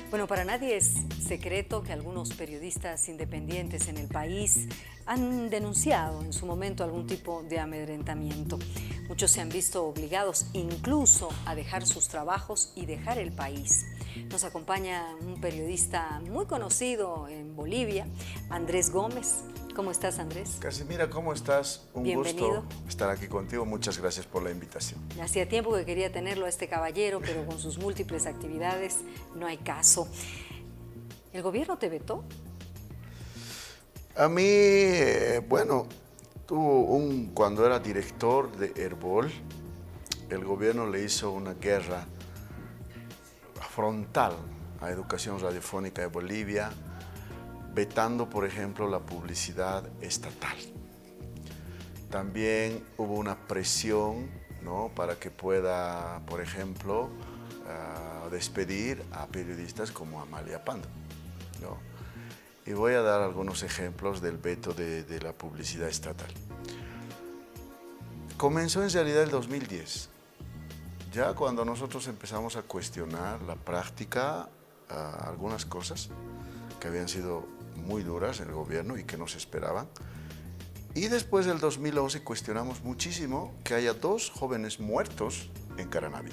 Bueno, para nadie es secreto que algunos periodistas independientes en el país han denunciado en su momento algún tipo de amedrentamiento. Muchos se han visto obligados incluso a dejar sus trabajos y dejar el país. Nos acompaña un periodista muy conocido en Bolivia, Andrés Gómez. ¿Cómo estás, Andrés? Casimira, ¿cómo estás? Un Bienvenido. gusto estar aquí contigo. Muchas gracias por la invitación. Hacía tiempo que quería tenerlo a este caballero, pero con sus múltiples actividades no hay caso. ¿El gobierno te vetó? A mí, bueno, cuando era director de Herbol, el gobierno le hizo una guerra frontal a Educación Radiofónica de Bolivia, vetando, por ejemplo, la publicidad estatal. También hubo una presión, ¿no?, para que pueda, por ejemplo, despedir a periodistas como Amalia Pando, ¿no? Y voy a dar algunos ejemplos del veto de la publicidad estatal. Comenzó en realidad el 2010, ya cuando nosotros empezamos a cuestionar la práctica, algunas cosas que habían sido muy duras en el gobierno y que no se esperaban. Y después del 2011 cuestionamos muchísimo que haya 2 jóvenes muertos en Caranavi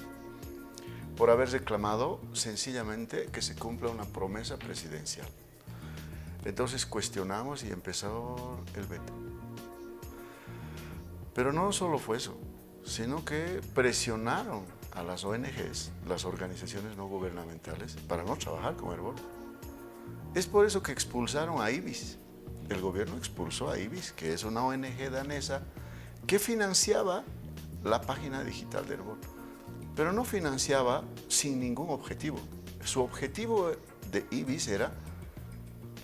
por haber reclamado sencillamente que se cumpla una promesa presidencial. Entonces cuestionamos y empezó el veto. Pero no solo fue eso, sino que presionaron a las ONGs, las organizaciones no gubernamentales, para no trabajar con Herbol. Es por eso que expulsaron a IBIS. El gobierno expulsó a IBIS, que es una ONG danesa que financiaba la página digital de Herbol, pero no financiaba sin ningún objetivo. Su objetivo de IBIS era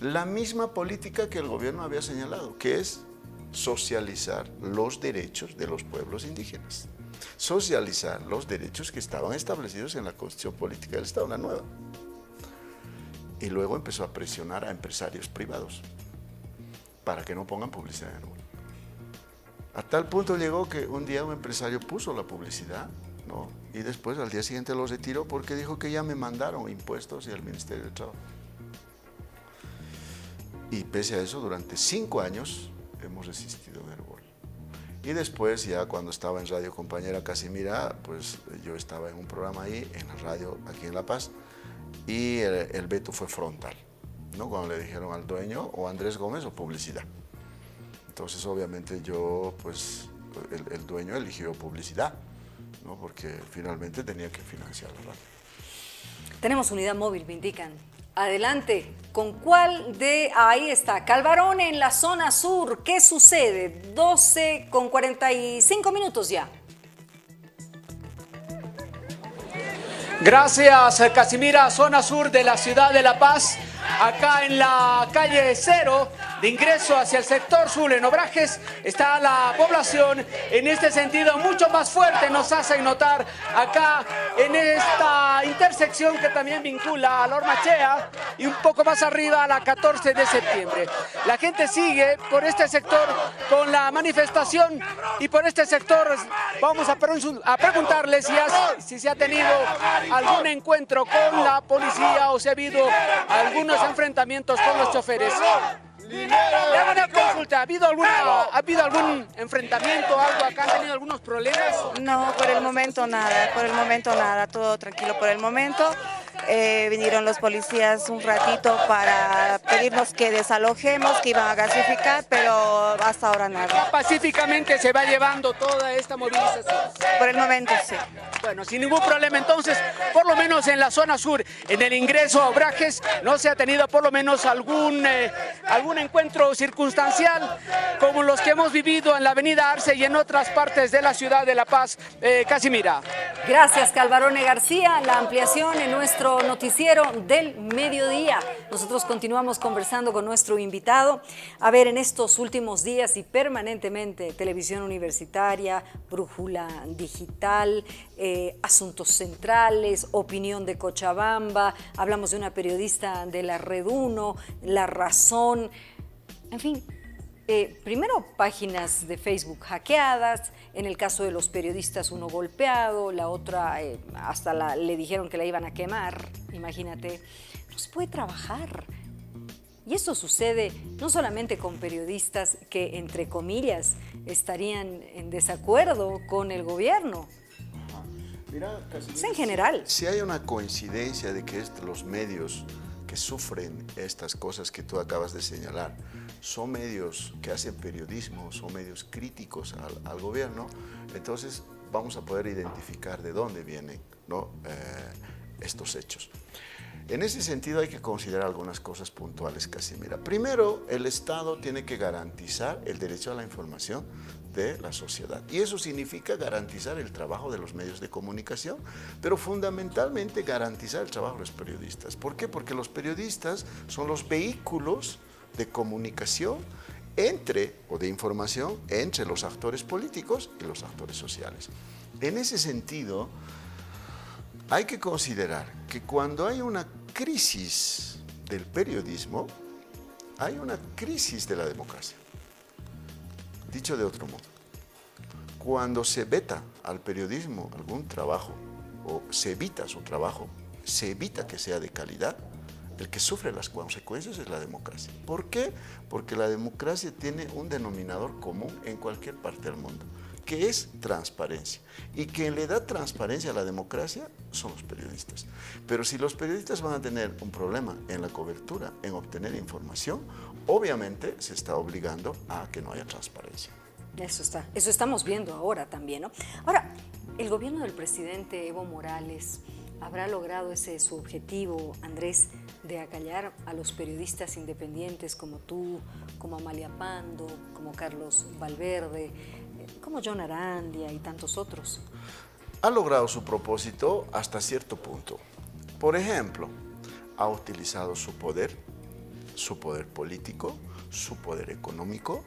la misma política que el gobierno había señalado, que es socializar los derechos de los pueblos indígenas, socializar los derechos que estaban establecidos en la Constitución Política del Estado, la nueva. Y luego empezó a presionar a empresarios privados para que no pongan publicidad en Herbol. A tal punto llegó que un día un empresario puso la publicidad, ¿no?, y después al día siguiente lo retiró porque dijo que ya me mandaron impuestos y el Ministerio de Trabajo. Y pese a eso, durante 5 años hemos resistido en Herbol. Y después, ya cuando estaba en Radio Compañera Casimira, pues yo estaba en un programa ahí, en la radio aquí en La Paz, y el veto fue frontal, ¿no?, cuando le dijeron al dueño o Andrés Gómez o publicidad. Entonces, obviamente yo, pues, el dueño eligió publicidad, ¿no?, porque finalmente tenía que financiar la radio. Tenemos unidad móvil, me indican. Adelante, ¿con cuál de...? Ahí está, Calvarone en la zona sur. ¿Qué sucede? 12:45 ya. Gracias, Casimira, zona sur de la ciudad de La Paz, acá en la calle 0 de ingreso hacia el sector sur en Obrajes, está la población en este sentido mucho más fuerte, nos hacen notar acá en esta intersección que también vincula a la Hormachea y un poco más arriba a la 14 de septiembre. La gente sigue por este sector con la manifestación y por este sector vamos a preguntarles si se ha tenido algún encuentro con la policía o si ha habido algunos enfrentamientos con los choferes. Le hago una consulta, ¿ha habido algún enfrentamiento, algo acá? ¿Han tenido algunos problemas? No, por el momento nada, todo tranquilo por el momento. Vinieron los policías un ratito para pedirnos que desalojemos, que iban a gasificar, pero hasta ahora nada. Pacíficamente se va llevando toda esta movilización. Por el momento sí. Bueno, sin ningún problema entonces, por lo menos en la zona sur, en el ingreso a Obrajes, no se ha tenido por lo menos algún encuentro circunstancial como los que hemos vivido en la avenida Arce y en otras partes de la ciudad de La Paz. Casimira. Gracias, Calvarone García. La ampliación en nuestro noticiero del mediodía. Nosotros continuamos conversando con nuestro invitado. A ver, en estos últimos días y permanentemente, Televisión Universitaria, Brújula Digital, Asuntos Centrales, Opinión de Cochabamba, hablamos de una periodista de la Red 1, La Razón, en fin. Primero, páginas de Facebook hackeadas, en el caso de los periodistas uno golpeado, la otra hasta le dijeron que la iban a quemar, imagínate. no se puede trabajar. Y eso sucede no solamente con periodistas que, entre comillas, estarían en desacuerdo con el gobierno. Mira, Es en general. Si hay una coincidencia de que los medios que sufren estas cosas que tú acabas de señalar son medios que hacen periodismo, son medios críticos al gobierno, entonces vamos a poder identificar de dónde vienen, ¿no? Estos hechos. En ese sentido hay que considerar algunas cosas puntuales, Casimira. Primero, el Estado tiene que garantizar el derecho a la información de la sociedad. Y eso significa garantizar el trabajo de los medios de comunicación, pero fundamentalmente garantizar el trabajo de los periodistas. ¿Por qué? Porque los periodistas son los vehículos de comunicación o de información entre los actores políticos y los actores sociales. En ese sentido, hay que considerar que cuando hay una crisis del periodismo, hay una crisis de la democracia. Dicho de otro modo, cuando se veta al periodismo algún trabajo o se evita su trabajo, se evita que sea de calidad, el que sufre las consecuencias es la democracia. ¿Por qué? Porque la democracia tiene un denominador común en cualquier parte del mundo, que es transparencia. Y quien le da transparencia a la democracia son los periodistas. Pero si los periodistas van a tener un problema en la cobertura, en obtener información, obviamente se está obligando a que no haya transparencia. Eso estamos viendo ahora también, ¿no? Ahora, el gobierno del presidente Evo Morales habrá logrado su objetivo, Andrés, de acallar a los periodistas independientes como tú, como Amalia Pando, como Carlos Valverde, como John Arandia y tantos otros. Ha logrado su propósito hasta cierto punto. Por ejemplo, ha utilizado su poder político, su poder económico,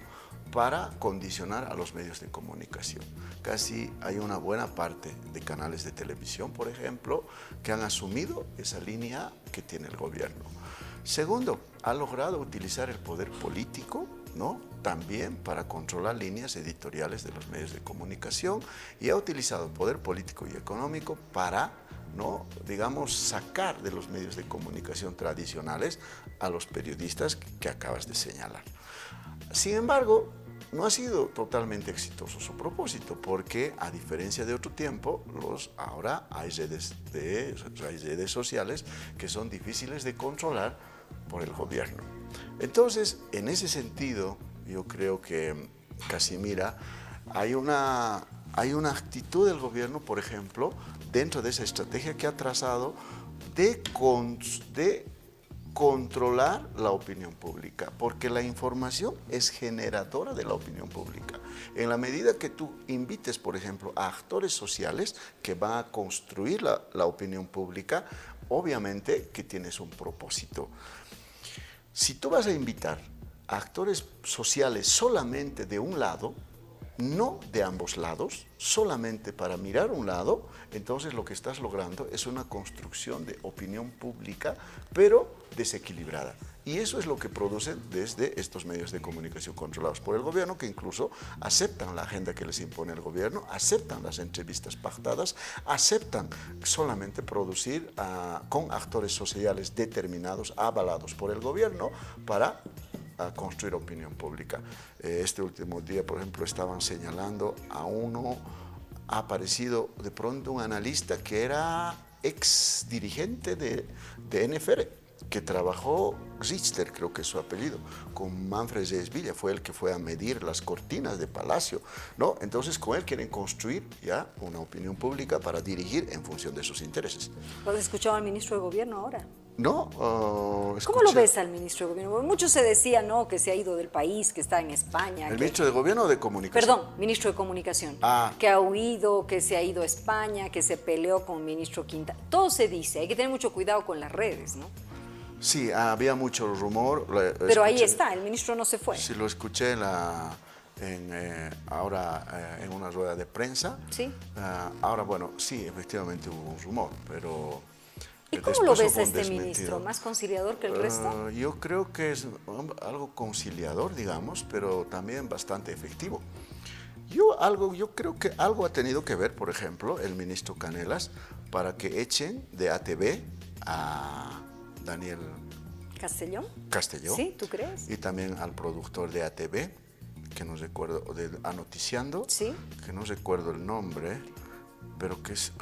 para condicionar a los medios de comunicación. Casi hay una buena parte de canales de televisión, por ejemplo, que han asumido esa línea que tiene el gobierno. Segundo, ha logrado utilizar el poder político, ¿no?, también para controlar líneas editoriales de los medios de comunicación, y ha utilizado el poder político y económico para, ¿no?, digamos, sacar de los medios de comunicación tradicionales a los periodistas que acabas de señalar. Sin embargo, no ha sido totalmente exitoso su propósito, porque a diferencia de otro tiempo, ahora hay redes sociales que son difíciles de controlar por el gobierno. Entonces, en ese sentido, yo creo que, Casimira, hay una actitud del gobierno, por ejemplo, dentro de esa estrategia que ha trazado de controlar la opinión pública, porque la información es generadora de la opinión pública. En la medida que tú invites, por ejemplo, a actores sociales que van a construir la opinión pública, obviamente que tienes un propósito. Si tú vas a invitar a actores sociales solamente de un lado, no de ambos lados, solamente para mirar un lado, entonces lo que estás logrando es una construcción de opinión pública, pero desequilibrada. Y eso es lo que producen desde estos medios de comunicación controlados por el gobierno, que incluso aceptan la agenda que les impone el gobierno, aceptan las entrevistas pactadas, aceptan solamente producir con actores sociales determinados, avalados por el gobierno, para construir opinión pública. Este último día, por ejemplo, estaban señalando ha aparecido de pronto un analista que era ex dirigente de NFL, que trabajó, Richter creo que es su apellido, con Manfred Villa, fue el que fue a medir las cortinas de Palacio, ¿no? Entonces con él quieren construir ya una opinión pública para dirigir en función de sus intereses. ¿Has escuchado al ministro de Gobierno ahora? No, ¿Cómo lo ves al ministro de Gobierno? Mucho se decía, ¿no?, que se ha ido del país, que está en España. ¿El ministro de Gobierno o de Comunicación? Perdón, ministro de Comunicación. Ah. Que ha huido, que se ha ido a España, que se peleó con el ministro Quintana. Todo se dice, hay que tener mucho cuidado con las redes, ¿no? Sí, había mucho rumor. Pero ahí está, el ministro no se fue. Sí, lo escuché ahora en una rueda de prensa. Sí. Ahora, bueno, sí, efectivamente hubo un rumor, pero... ¿Y cómo lo ves a este ministro? ¿Más conciliador que el resto? Yo creo que es algo conciliador, digamos, pero también bastante efectivo. Yo creo que algo ha tenido que ver, por ejemplo, el ministro Canelas, para que echen de ATV Daniel ¿Castellón? Castelló. Sí, ¿tú crees? Y también al productor de ATV, que no recuerdo, de Anoticiando, Sí. que no recuerdo el nombre, pero que es,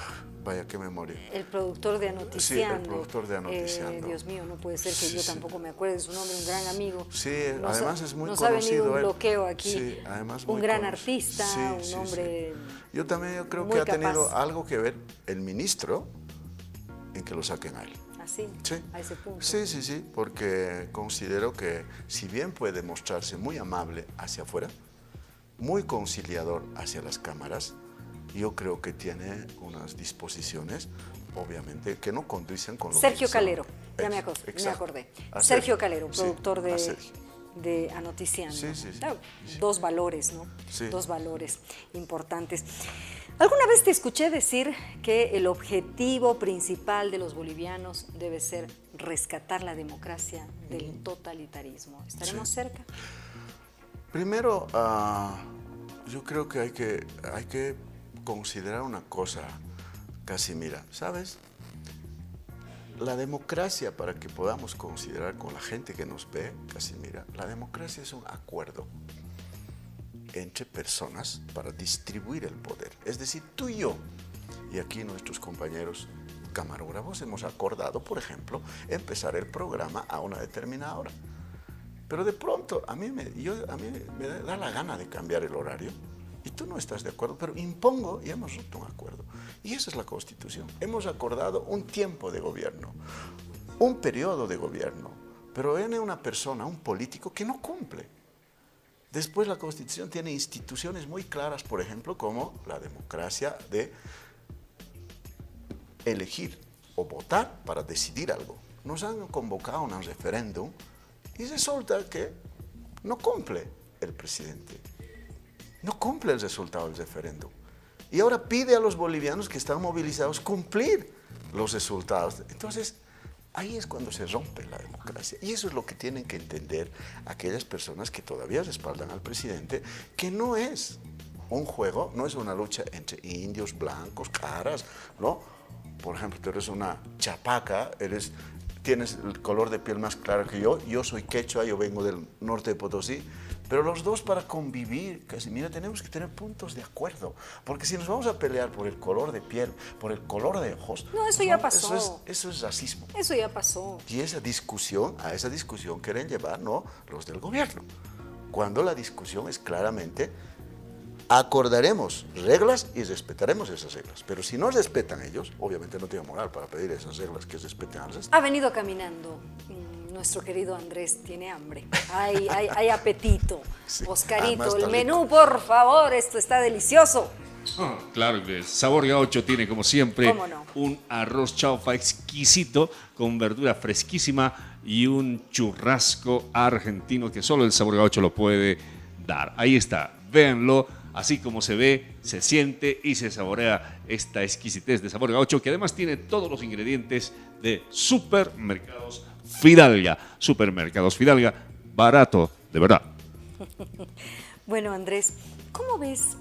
vaya qué memoria. El productor de Anoticiando. Sí, el productor de Anoticiando. Dios mío, no puede ser que Sí, yo sí. tampoco me acuerde de su nombre, un gran amigo. Sí, Nos además es muy nos conocido. ha venido un él. bloqueo aquí. Sí, además un muy gran conocido. artista, Sí, un sí, hombre. sí. Yo creo muy que ha tenido capaz. algo que ver el ministro en que lo saquen a él. Así, Sí. a ese punto. Sí, sí, sí, porque considero que si bien puede mostrarse muy amable hacia afuera, muy conciliador hacia las cámaras, yo creo que tiene unas disposiciones, obviamente, que no conducen con lo Sergio que Calero, ya me Exacto. acordé. A Sergio Calero, sí, productor a de, Sergio. de Anoticiando. Sí, sí, sí. Claro, Sí. dos valores, ¿no? Sí. Dos valores importantes. Alguna vez te escuché decir que el objetivo principal de los bolivianos debe ser rescatar la democracia del totalitarismo. ¿Estaremos Sí. cerca? Primero, yo creo que hay que considerar una cosa, Casimira, ¿sabes? La democracia, para que podamos considerar con la gente que nos ve, Casimira, la democracia es un acuerdo entre personas para distribuir el poder. Es decir, tú y yo, y aquí nuestros compañeros camarógrafos hemos acordado, por ejemplo, empezar el programa a una determinada hora. Pero de pronto a mí me da la gana de cambiar el horario y tú no estás de acuerdo, pero impongo y hemos roto un acuerdo. Y esa es la Constitución. Hemos acordado un tiempo de gobierno, un periodo de gobierno, pero viene una persona, un político que no cumple. Después la Constitución tiene instituciones muy claras, por ejemplo, como la democracia de elegir o votar para decidir algo. Nos han convocado a un referéndum y resulta que no cumple el presidente. No cumple el resultado del referéndum. Y ahora pide a los bolivianos que están movilizados cumplir los resultados. Entonces, ahí es cuando se rompe la democracia. Y eso es lo que tienen que entender aquellas personas que todavía respaldan al presidente, que no es un juego, no es una lucha entre indios, blancos, caras, ¿no? Por ejemplo, tú eres una chapaca, tienes el color de piel más claro que yo soy quechua, yo vengo del norte de Potosí, pero los dos para convivir, Casimira, tenemos que tener puntos de acuerdo, porque si nos vamos a pelear por el color de piel, por el color de ojos... No, eso ya pasó. Eso es racismo. Eso ya pasó. Y a esa discusión quieren llevar, ¿no?, los del gobierno, cuando la discusión es claramente... Acordaremos reglas y respetaremos esas reglas. Pero si no respetan ellos, obviamente no tienen moral para pedir esas reglas que respeten al resto. Ha venido caminando. Nuestro querido Andrés tiene hambre. Hay apetito. Sí, Oscarito, además el está menú, rico. por favor. Esto está delicioso. Oh, claro que el Sabor Gaucho tiene, como siempre, ¿Cómo no? un arroz chaufa exquisito con verdura fresquísima y un churrasco argentino que solo el Sabor Gaucho lo puede dar. Ahí está, véanlo. Así como se ve, se siente y se saborea esta exquisitez de Sabor Gaucho, que además tiene todos los ingredientes de Supermercados Fidalga. Supermercados Fidalga, barato, de verdad. Bueno, Andrés, ¿cómo ves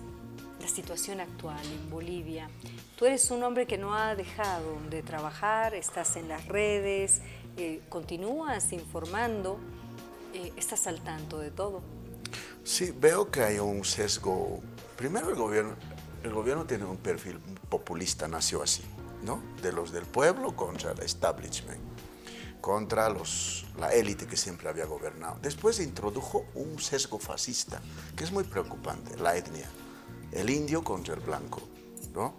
la situación actual en Bolivia? Tú eres un hombre que no ha dejado de trabajar, estás en las redes, continúas informando, estás al tanto de todo. Sí, veo que hay un sesgo. Primero, el gobierno tiene un perfil populista, nació así, ¿no? De los del pueblo contra el establishment, contra la élite que siempre había gobernado. Después introdujo un sesgo fascista, que es muy preocupante, la etnia, el indio contra el blanco, ¿no?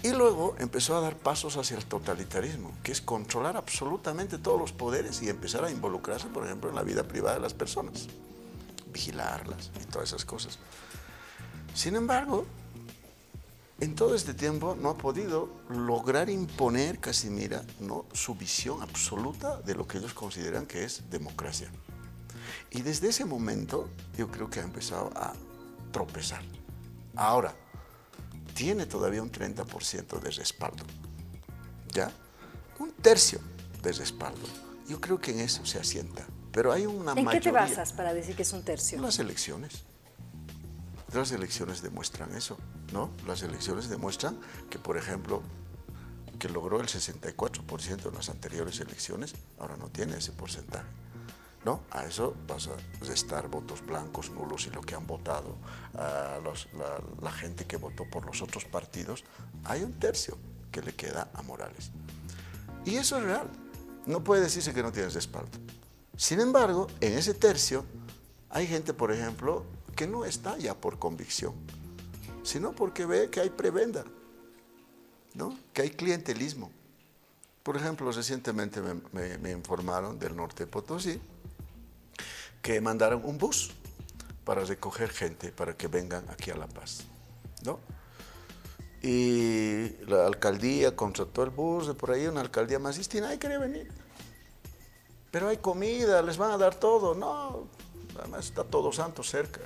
Y luego empezó a dar pasos hacia el totalitarismo, que es controlar absolutamente todos los poderes y empezar a involucrarse, por ejemplo, en la vida privada de las personas, vigilarlas y todas esas cosas. Sin embargo, en todo este tiempo no ha podido lograr imponer, Casimira, ¿no?, su visión absoluta de lo que ellos consideran que es democracia. Y desde ese momento yo creo que ha empezado a tropezar. Ahora, tiene todavía un 30% de respaldo, ¿ya? Un tercio de respaldo. Yo creo que en eso se asienta. Pero hay una mayoría. ¿En qué te basas para decir que es un tercio? Las elecciones. Las elecciones demuestran eso, ¿no? Las elecciones demuestran que, por ejemplo, que logró el 64% en las anteriores elecciones, ahora no tiene ese porcentaje. ¿No? A eso vas a restar votos blancos, nulos y lo que han votado, la gente que votó por los otros partidos. Hay un tercio que le queda a Morales. Y eso es real. No puede decirse que no tienes respaldo. Sin embargo, en ese tercio hay gente, por ejemplo, que no está ya por convicción, sino porque ve que hay prebenda, ¿no? Que hay clientelismo. Por ejemplo, recientemente me informaron del norte de Potosí que mandaron un bus para recoger gente para que vengan aquí a La Paz, ¿no? Y la alcaldía contrató el bus de por ahí, una alcaldía masista, y nadie quería venir. Pero hay comida, les van a dar todo. No, además está Todos Santos cerca.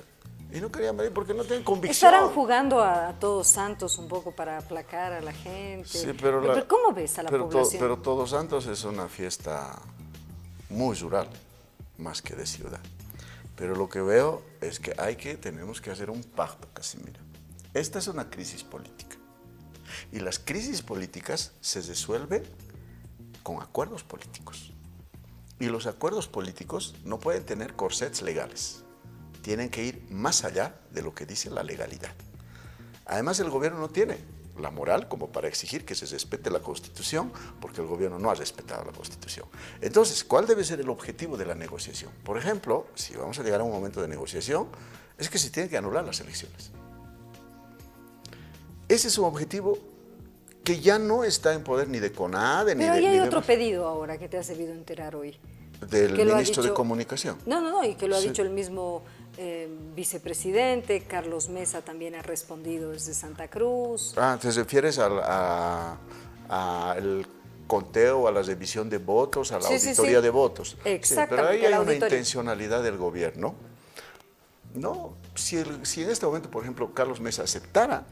Y no querían venir porque no tienen convicción. Estarán jugando a Todos Santos un poco para aplacar a la gente. Sí, pero ¿cómo ves a la población? Pero Todos Santos es una fiesta muy rural, más que de ciudad. Pero lo que veo es que tenemos que hacer un pacto, Casimiro. Esta es una crisis política. Y las crisis políticas se resuelven con acuerdos políticos. Y los acuerdos políticos no pueden tener corsets legales. Tienen que ir más allá de lo que dice la legalidad. Además, el gobierno no tiene la moral como para exigir que se respete la Constitución, porque el gobierno no ha respetado la Constitución. Entonces, ¿cuál debe ser el objetivo de la negociación? Por ejemplo, si vamos a llegar a un momento de negociación, es que se tienen que anular las elecciones. Ese es un objetivo que ya no está en poder ni de CONADE, ni de... Pero hay otro pedido ahora que te has debido enterar hoy. Del ministro de Comunicación. No, y que lo ha dicho el mismo vicepresidente. Carlos Mesa también ha respondido desde Santa Cruz. ¿Te refieres al conteo, a la revisión de votos, a la auditoría de votos? Exactamente. Sí, pero ahí hay una intencionalidad del gobierno. No, si en este momento, por ejemplo, Carlos Mesa aceptara,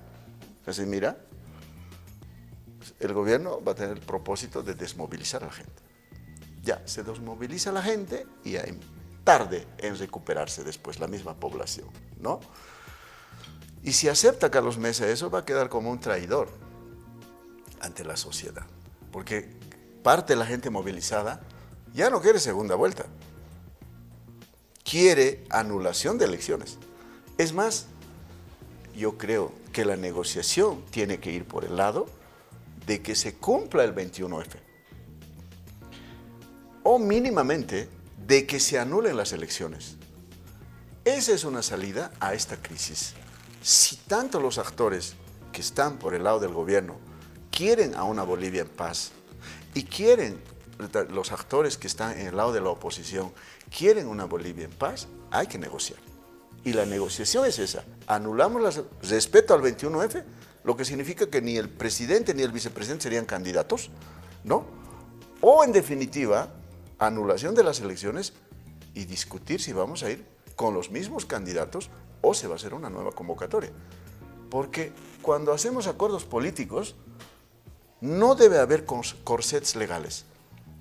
así mira, el gobierno va a tener el propósito de desmovilizar a la gente. Ya, se desmoviliza la gente y hay tarde en recuperarse después la misma población, ¿no? Y si acepta Carlos Mesa eso, va a quedar como un traidor ante la sociedad, porque parte de la gente movilizada ya no quiere segunda vuelta, quiere anulación de elecciones. Es más, yo creo que la negociación tiene que ir por el lado de que se cumpla el 21F. O mínimamente de que se anulen las elecciones. Esa es una salida a esta crisis. Si tanto los actores que están por el lado del gobierno quieren a una Bolivia en paz y quieren, los actores que están en el lado de la oposición quieren una Bolivia en paz, hay que negociar. Y la negociación es esa. Anulamos respeto al 21F, lo que significa que ni el presidente ni el vicepresidente serían candidatos, ¿no? O en definitiva, anulación de las elecciones y discutir si vamos a ir con los mismos candidatos o se va a hacer una nueva convocatoria. Porque cuando hacemos acuerdos políticos, no debe haber corsets legales.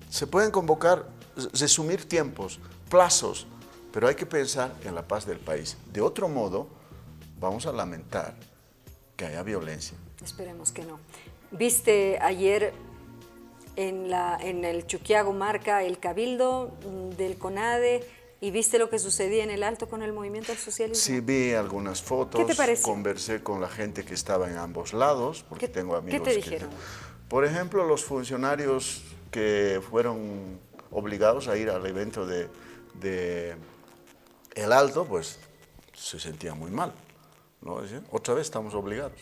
Se pueden convocar, resumir tiempos, plazos, pero hay que pensar en la paz del país. De otro modo, vamos a lamentar que haya violencia. Esperemos que no. ¿Viste ayer en el Chuquiago Marca el cabildo del CONADE y viste lo que sucedía en el Alto con el movimiento al socialismo? Sí, vi algunas fotos. ¿Qué te pareció? Conversé con la gente que estaba en ambos lados, porque tengo amigos. ¿Qué te dijeron? Por ejemplo, los funcionarios que fueron obligados a ir al evento de El Alto, pues se sentían muy mal, ¿no? Decían, otra vez estamos obligados.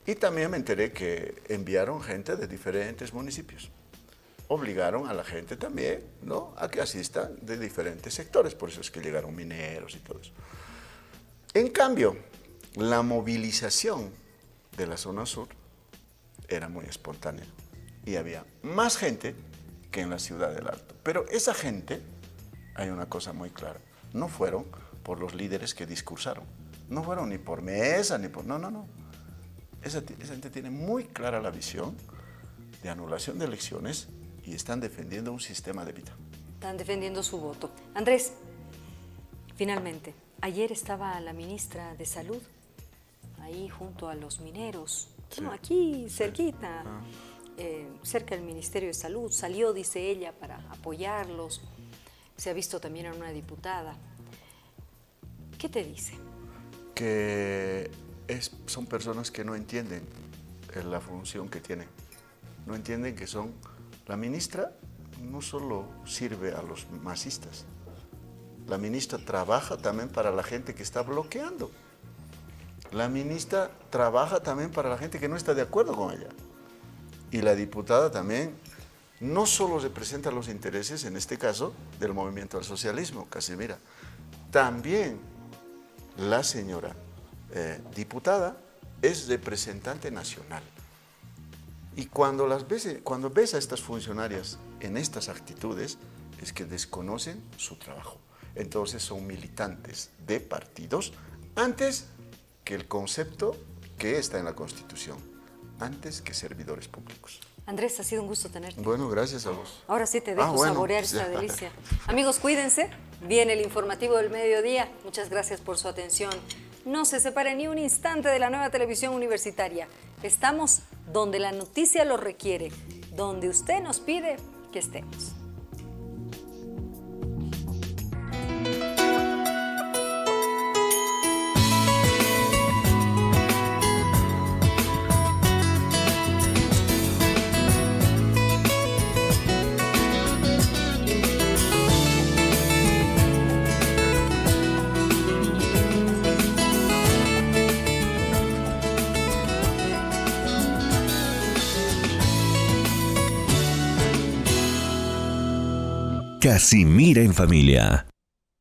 Y también me enteré que enviaron gente de diferentes municipios. Obligaron a la gente también, ¿no?, a que asistan de diferentes sectores, por eso es que llegaron mineros y todo eso. En cambio, la movilización de la zona sur era muy espontánea y había más gente que en la ciudad del Alto. Pero esa gente, hay una cosa muy clara, no fueron por los líderes que discursaron, no fueron ni por Mesa, ni por... No. Esa gente tiene muy clara la visión de anulación de elecciones y están defendiendo un sistema de vida. Están defendiendo su voto. Andrés, finalmente, ayer estaba la ministra de Salud ahí junto a los mineros, Sí. aquí cerquita. cerca del Ministerio de Salud, salió, dice ella, para apoyarlos. Se ha visto también a una diputada. ¿Qué te dice? Que son personas que no entienden la función que tienen. No entienden que son... La ministra no solo sirve a los masistas. La ministra trabaja también para la gente que está bloqueando. La ministra trabaja también para la gente que no está de acuerdo con ella. Y la diputada también no solo representa los intereses, en este caso, del movimiento al socialismo, Casimira. También la señora diputada es representante nacional. Y cuando ves a estas funcionarias en estas actitudes, es que desconocen su trabajo. Entonces son militantes de partidos antes que el concepto que está en la Constitución, antes que servidores públicos. Andrés, ha sido un gusto tenerte. Bueno, gracias a vos. Ahora sí te dejo saborear esta delicia. Amigos, cuídense. Viene el informativo del mediodía. Muchas gracias por su atención. No se separe ni un instante de la nueva televisión universitaria. Estamos donde la noticia lo requiere, donde usted nos pide que estemos. Casimira en familia.